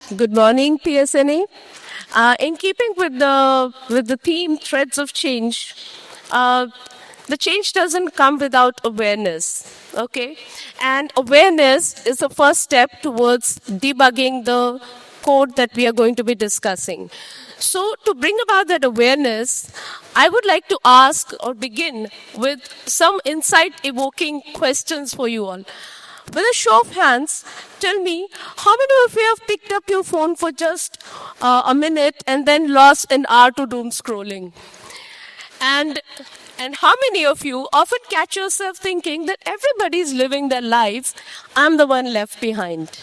Good morning, PSNA. In keeping with the theme threads of change, uh, the change doesn't come without awareness. Okay, and awareness is the first step towards debugging the code that we are going to be discussing. So, to bring about that awareness, I would like to ask or begin with some insight evoking questions for you all. With a show of hands, tell me, how many of you have picked up your phone for just a minute and then lost an hour to doom scrolling? And and how many of you often catch yourself thinking that everybody's living their lives, I'm the one left behind?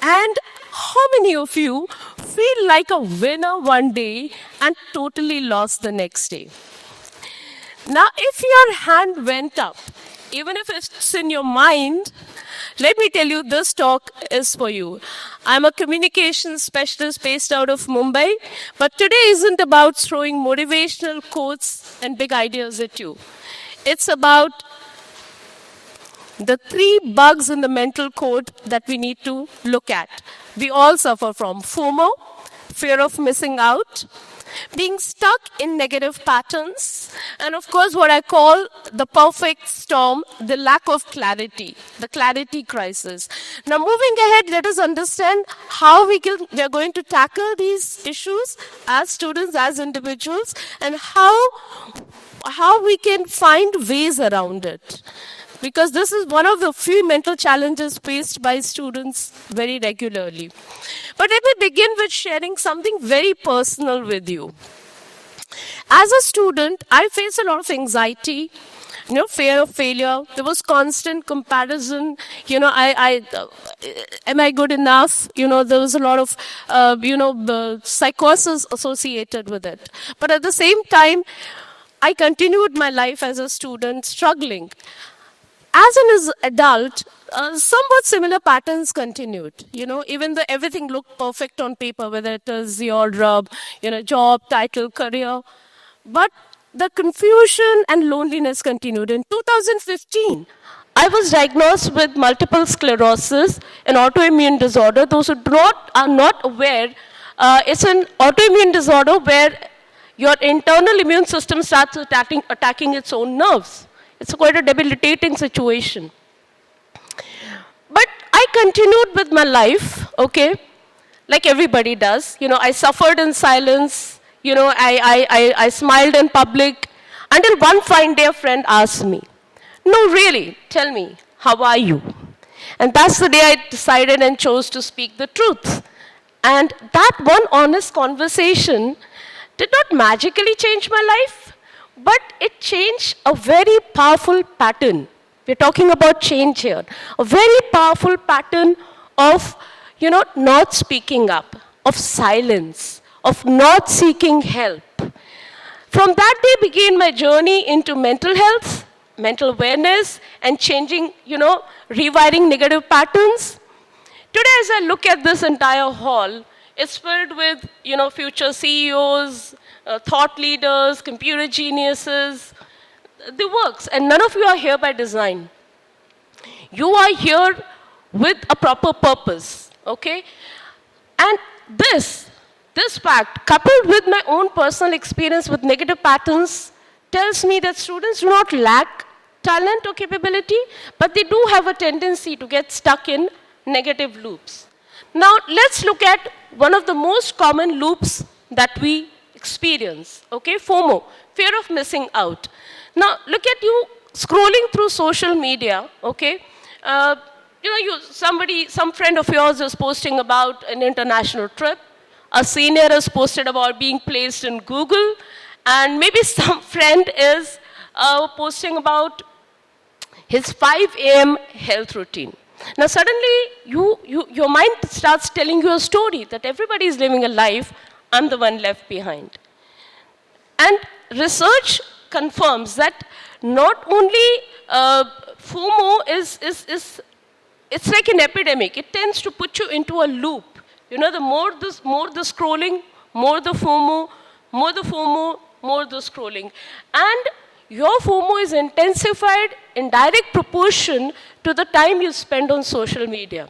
And how many of you feel like a winner one day and totally lost the next day? Now, if your hand went up, even if it's in your mind, let me tell you, this talk is for you. I'm a communications specialist based out of Mumbai, but today isn't about throwing motivational quotes and big ideas at you. It's about the 3 bugs in the mental code that we need to look at. We all suffer from FOMO, fear of missing out, being stuck in negative patterns, and of course, what I call the perfect storm, the lack of clarity, the clarity crisis. Now, moving ahead, let us understand how we are going to tackle these issues as students, as individuals, and how we can find ways around it. Because this is one of the few mental challenges faced by students very regularly. But let me begin with sharing something very personal with you. As a student, I faced a lot of anxiety, fear of failure. There was constant comparison. Am I good enough? There was a lot of, psychosis associated with it. But at the same time, I continued my life as a student struggling. As an adult, somewhat similar patterns continued. Even though everything looked perfect on paper, whether it is your job, title, career, but the confusion and loneliness continued. In 2015, I was diagnosed with multiple sclerosis, an autoimmune disorder. Those who are not aware, it's an autoimmune disorder where your internal immune system starts attacking its own nerves. It's quite a debilitating situation. But I continued with my life, okay, like everybody does. I suffered in silence. I smiled in public until one fine day a friend asked me, "No, really, tell me, how are you?" And that's the day I decided and chose to speak the truth. And that one honest conversation did not magically change my life, but it changed a very powerful pattern. We're talking about change here. A very powerful pattern of, not speaking up, of silence, of not seeking help. From that day began my journey into mental health, mental awareness, and changing, rewiring negative patterns. Today, as I look at this entire hall, it's filled with, future CEOs, thought leaders, computer geniuses, the works. And none of you are here by design. You are here with a proper purpose, okay? And this fact, coupled with my own personal experience with negative patterns, tells me that students do not lack talent or capability, but they do have a tendency to get stuck in negative loops. Now, let's look at one of the most common loops that we experience, okay? FOMO, fear of missing out. Now, look at you scrolling through social media, okay? Some friend of yours is posting about an international trip. A senior is posted about being placed in Google. And maybe some friend is posting about his 5 a.m. health routine. Now, suddenly, your mind starts telling you a story that everybody is living a life, I'm the one left behind. And research confirms that not only FOMO it's like an epidemic. It tends to put you into a loop. The more the scrolling, more the FOMO, more the FOMO, more the scrolling. And your FOMO is intensified in direct proportion to the time you spend on social media.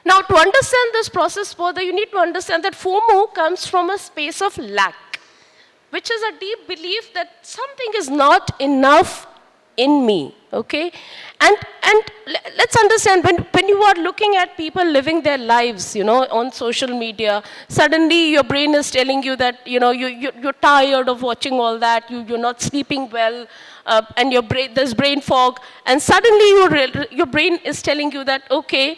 Now, to understand this process further, you need to understand that FOMO comes from a space of lack, which is a deep belief that something is not enough in me, okay? And let's understand, when you are looking at people living their lives, on social media, suddenly your brain is telling you that, you're tired of watching all that, you're not sleeping well, and there's brain fog, and suddenly your brain is telling you that, okay,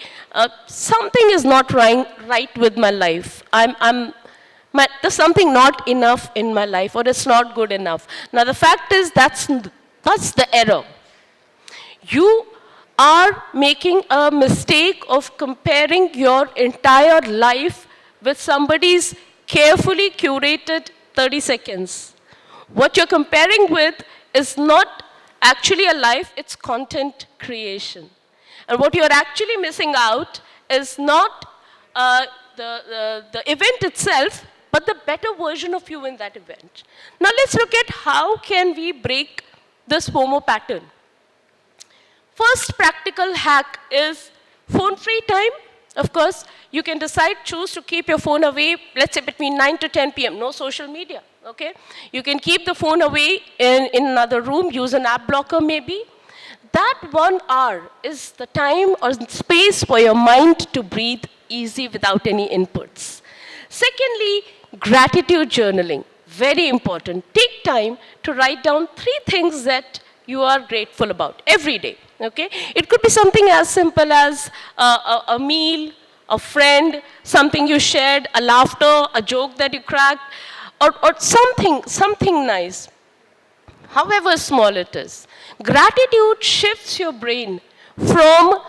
something is not right with my life. There's something not enough in my life, or it's not good enough. Now, the fact is that's the error. You are making a mistake of comparing your entire life with somebody's carefully curated 30 seconds. What you're comparing with is not actually a life, it's content creation. And what you're actually missing out is not the event itself, but the better version of you in that event. Now let's look at how can we break this FOMO pattern. First practical hack is phone-free time. Of course, you can choose to keep your phone away, let's say between 9 to 10 p.m., no social media, okay? You can keep the phone away in another room, use an app blocker maybe. That 1 hour is the time or space for your mind to breathe easy without any inputs. Secondly, gratitude journaling, very important. Take time to write down 3 things that you are grateful about every day, okay? It could be something as simple as a meal, a friend, something you shared, a laughter, a joke that you cracked, or something nice, however small it is. Gratitude shifts your brain from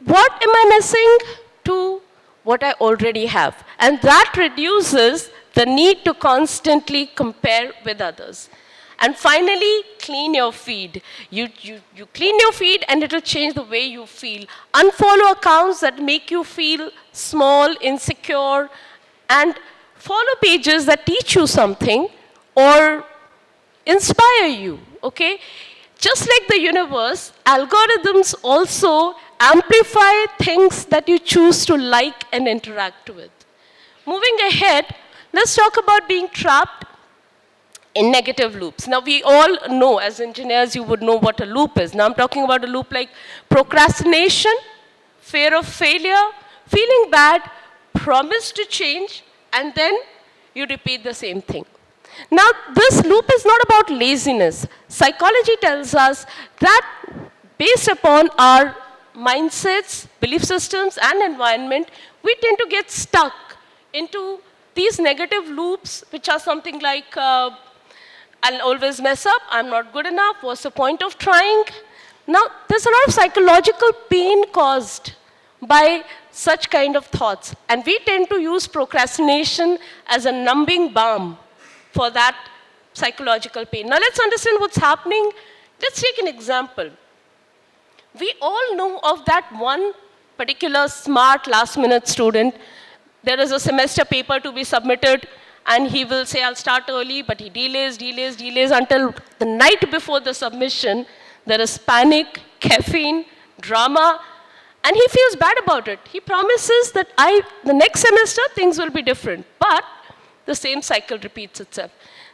what am I missing to what I already have. And that reduces the need to constantly compare with others. And finally, clean your feed. You clean your feed and it will change the way you feel. Unfollow accounts that make you feel small, insecure, and follow pages that teach you something or inspire you, okay? Just like the universe, algorithms also amplify things that you choose to like and interact with. Moving ahead, let's talk about being trapped in negative loops. Now, we all know, as engineers, you would know what a loop is. Now, I'm talking about a loop like procrastination, fear of failure, feeling bad, promise to change, and then you repeat the same thing. Now, this loop is not about laziness. Psychology tells us that based upon our mindsets, belief systems, and environment, we tend to get stuck into these negative loops, which are something like, I'll always mess up, I'm not good enough, what's the point of trying? Now, there's a lot of psychological pain caused by such kind of thoughts. And we tend to use procrastination as a numbing balm for that psychological pain. Now, let's understand what's happening. Let's take an example. We all know of that one particular smart last-minute student. There is a semester paper to be submitted, and he will say, I'll start early, but he delays until the night before the submission. There is panic, caffeine, drama, and he feels bad about it. He promises that the next semester, things will be different, but the same cycle repeats itself.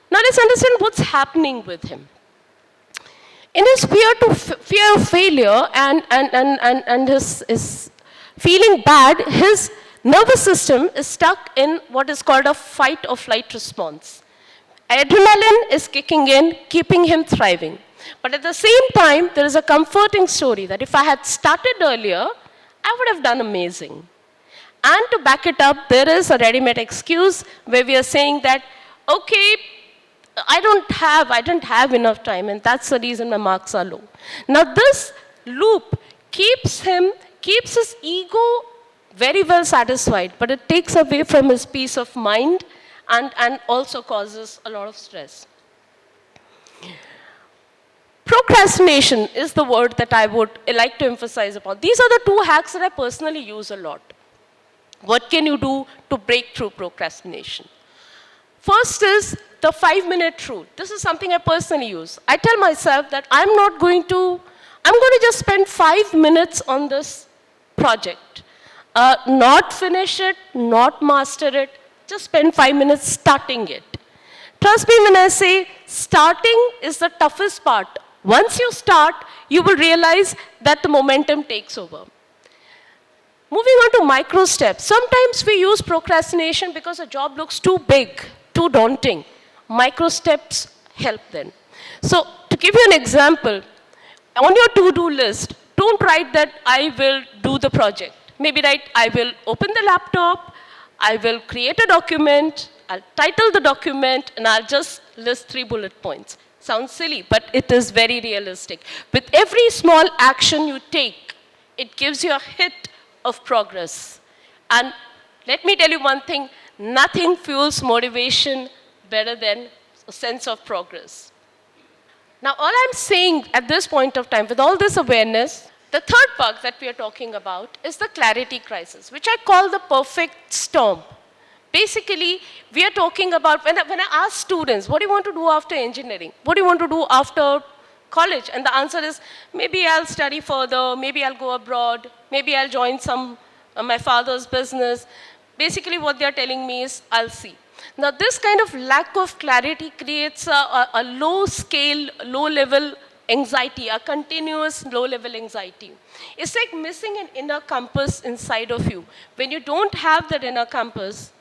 Now let's understand what's happening with him. In his fear of failure and his feeling bad, his nervous system is stuck in what is called a fight or flight response. Adrenaline is kicking in, keeping him thriving. But at the same time, there is a comforting story that if I had started earlier, I would have done amazing. And to back it up, there is a ready-made excuse where we are saying that, okay, I didn't have enough time, and that's the reason my marks are low. Now this loop keeps his ego very well satisfied, but it takes away from his peace of mind and also causes a lot of stress. Procrastination is the word that I would like to emphasize upon. These are the 2 hacks that I personally use a lot. What can you do to break through procrastination? First is the 5-minute rule. This is something I personally use. I tell myself that I'm going to just spend 5 minutes on this project. not finish it, not master it, just spend 5 minutes starting it. Trust me when I say starting is the toughest part. Once you start, you will realize that the momentum takes over. Moving on to micro steps. Sometimes we use procrastination because a job looks too big, too daunting. Micro steps help then. So to give you an example, on your to-do list, don't write that I will do the project. Maybe write, I will open the laptop, I will create a document, I'll title the document, and I'll just list 3 bullet points. Sounds silly, but it is very realistic. With every small action you take, it gives you a hit of progress. And let me tell you one thing, nothing fuels motivation better than a sense of progress. Now, all I'm saying at this point of time, with all this awareness, the third bug that we are talking about is the clarity crisis, which I call the perfect storm. Basically, we are talking about, when I ask students, what do you want to do after engineering? What do you want to do after college? And the answer is, maybe I'll study further, maybe I'll go abroad, maybe I'll join my father's business. Basically, what they're telling me is, I'll see. Now, this kind of lack of clarity creates a low-scale, low-level anxiety, a continuous low-level anxiety. It's like missing an inner compass inside of you. When you don't have that inner compass,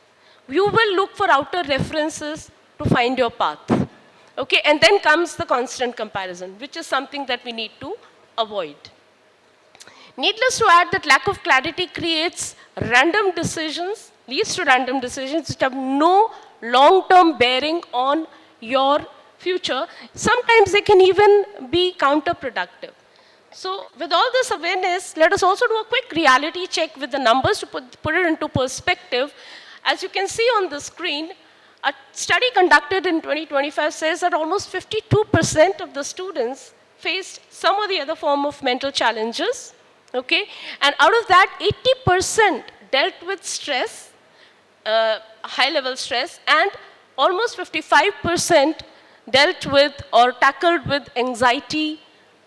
you will look for outer references to find your path. Okay, and then comes the constant comparison, which is something that we need to avoid. Needless to add, that lack of clarity creates random decisions, leads to random decisions which have no long-term bearing on your future. Sometimes they can even be counterproductive. So with all this awareness, let us also do a quick reality check with the numbers to put it into perspective. As you can see on the screen, a study conducted in 2025 says that almost 52% of the students faced some or the other form of mental challenges. Okay? And out of that, 80% dealt with stress, high-level stress, and almost 55% dealt with or tackled with anxiety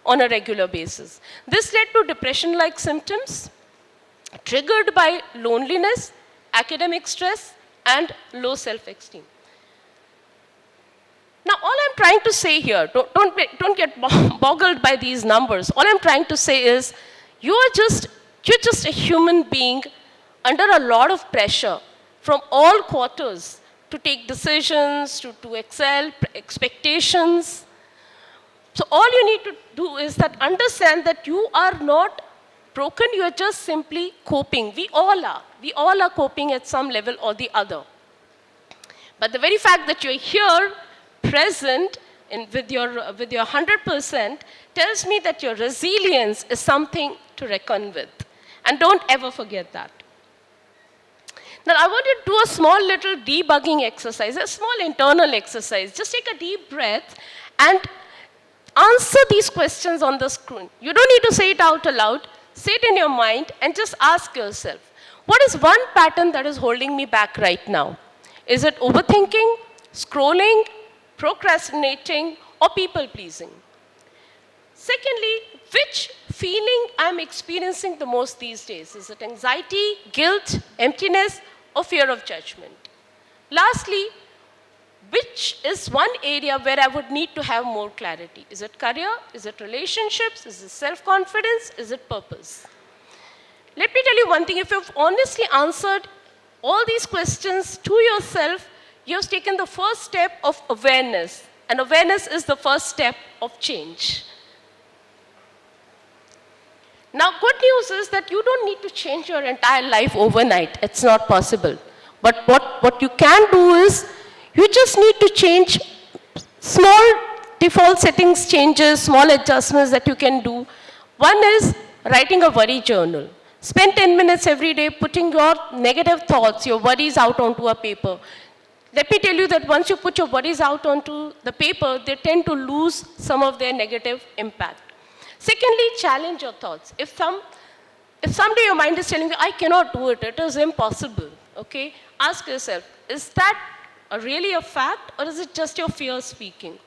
on a regular basis. This led to depression-like symptoms triggered by loneliness, academic stress, and low self-esteem. Now, all I'm trying to say here, don't get boggled by these numbers. All I'm trying to say is, you're just a human being under a lot of pressure from all quarters to take decisions, to excel, expectations. So all you need to do is that understand that you are not broken, you are just simply coping. We all are. We all are coping at some level or the other. But the very fact that you're here, present, with your 100%, tells me that your resilience is something to reckon with. And don't ever forget that. Now, I want you to do a small little debugging exercise, a small internal exercise. Just take a deep breath and answer these questions on the screen. You don't need to say it out aloud. Say it in your mind and just ask yourself, what is one pattern that is holding me back right now? Is it overthinking, scrolling, procrastinating, or people-pleasing? Secondly, which feeling I'm experiencing the most these days? Is it anxiety, guilt, emptiness, or fear of judgment? Lastly, which is one area where I would need to have more clarity? Is it career? Is it relationships? Is it self-confidence? Is it purpose? Let me tell you one thing. If you've honestly answered all these questions to yourself, you've taken the first step of awareness. And awareness is the first step of change. Now, good news is that you don't need to change your entire life overnight. It's not possible. But what you can do is, you just need to change small default settings changes, small adjustments that you can do. One is writing a worry journal. Spend 10 minutes every day putting your negative thoughts, your worries out onto a paper. Let me tell you that once you put your worries out onto the paper, they tend to lose some of their negative impact. Secondly, challenge your thoughts. If someday your mind is telling you, I cannot do it, it is impossible, okay? Ask yourself, is that really a fact, or is it just your fear speaking?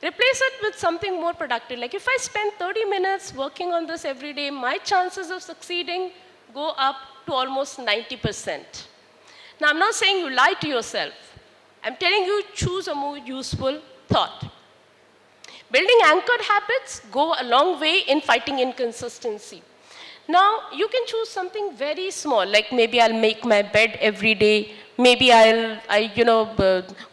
Replace it with something more productive. Like if I spend 30 minutes working on this every day, my chances of succeeding go up to almost 90%. Now, I'm not saying you lie to yourself. I'm telling you, choose a more useful thought. Building anchored habits go a long way in fighting inconsistency. Now, you can choose something very small, like maybe I'll make my bed every day, maybe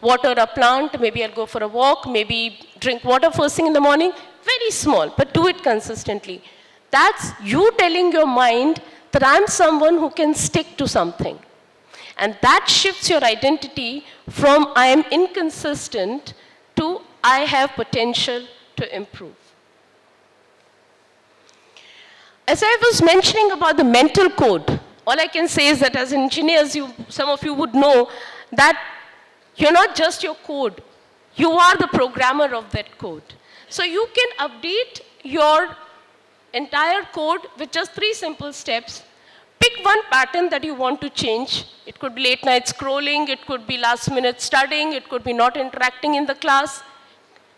water a plant, maybe I'll go for a walk, maybe drink water first thing in the morning. Very small, but do it consistently. That's you telling your mind that I'm someone who can stick to something. And that shifts your identity from I am inconsistent to I have potential to improve. As I was mentioning about the mental code, all I can say is that as engineers, some of you would know that you're not just your code. You are the programmer of that code. So you can update your entire code with just 3 simple steps. Pick one pattern that you want to change. It could be late night scrolling, it could be last minute studying, it could be not interacting in the class.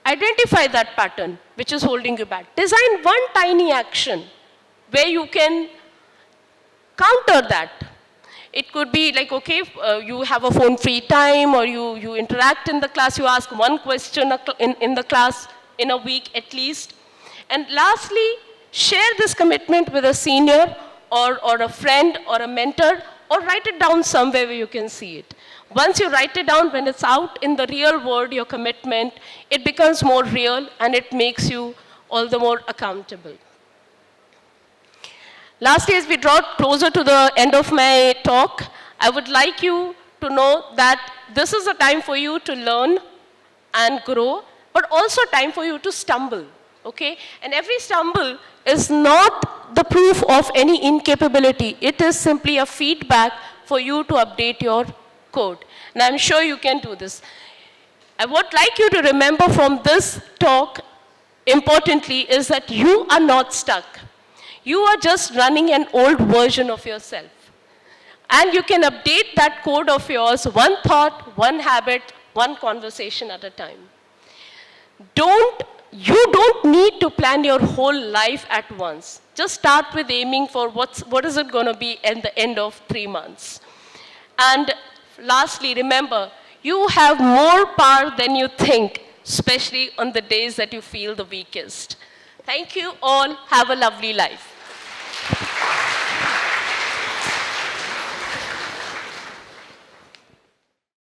Identify that pattern which is holding you back. Design one tiny action where you can counter that. It could be like, okay, you have a phone-free time, or you interact in the class, you ask one question in the class in a week at least. And lastly, share this commitment with a senior or a friend or a mentor, or write it down somewhere where you can see it. Once you write it down, when it's out in the real world, your commitment, it becomes more real and it makes you all the more accountable. Lastly, as we draw closer to the end of my talk, I would like you to know that this is a time for you to learn and grow, but also time for you to stumble, okay? And every stumble is not the proof of any incapability. It is simply a feedback for you to update your code. And I'm sure you can do this. I would like you to remember from this talk, importantly, is that you are not stuck. You are just running an old version of yourself. And you can update that code of yours, one thought, one habit, one conversation at a time. You don't need to plan your whole life at once. Just start with aiming for what is it going to be at the end of 3 months. And lastly, remember, you have more power than you think, especially on the days that you feel the weakest. Thank you all. Have a lovely life.